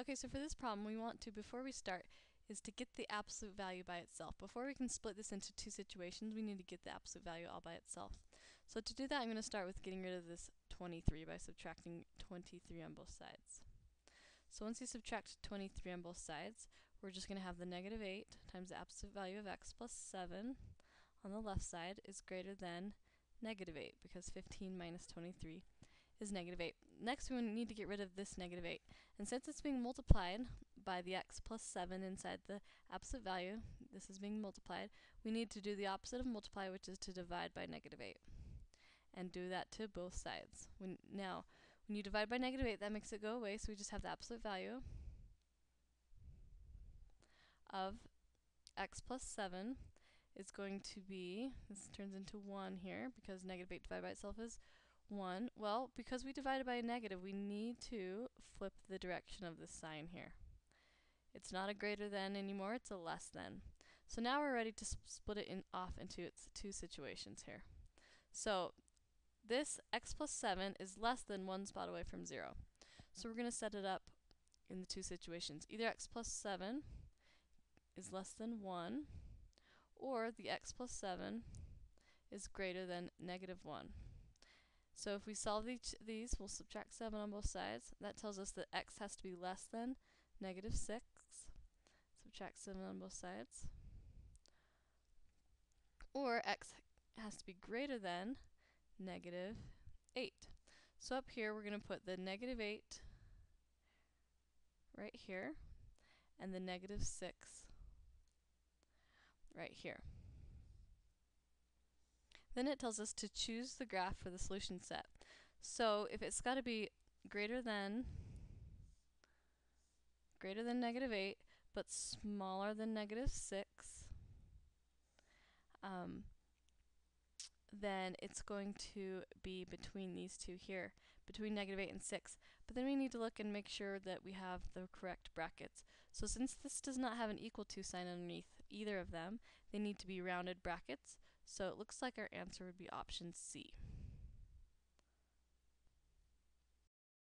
Okay, so for this problem, we want to, before we start, is to get the absolute value by itself. Before we can split this into two situations, we need to get the absolute value all by itself. So to do that, I'm going to start with getting rid of this 23 by subtracting 23 on both sides. So once you subtract 23 on both sides, we're just going to have the negative 8 times the absolute value of x plus 7 on the left side is greater than negative 8, because 15 minus 23 is negative 8. Next, we need to get rid of this negative 8. And since it's being multiplied by the x plus 7 inside the absolute value, this is being multiplied, we need to do the opposite of multiply, which is to divide by negative 8. And do that to both sides. Now, when you divide by negative 8, that makes it go away, so we just have the absolute value of x plus 7 is going to be, this turns into 1 here, because negative 8 divided by itself is 1. Well, because we divided by a negative, we need to flip the direction of this sign here. It's not a greater than anymore, it's a less than. So now we're ready to split it off into its two situations here. So this x plus 7 is less than 1 spot away from 0. So we're going to set it up in the two situations. Either x plus 7 is less than 1, or the x plus 7 is greater than negative 1. So if we solve these, we'll subtract 7 on both sides. That tells us that x has to be less than negative 6. Subtract 7 on both sides. Or x has to be greater than negative 8. So up here, we're going to put the negative 8 right here, and the negative 6 right here. Then it tells us to choose the graph for the solution set. So if it's got to be greater than negative 8, but smaller than negative 6, then it's going to be between these two here, between negative 8 and 6. But then we need to look and make sure that we have the correct brackets. So since this does not have an equal to sign underneath either of them, they need to be rounded brackets. So it looks like our answer would be option C.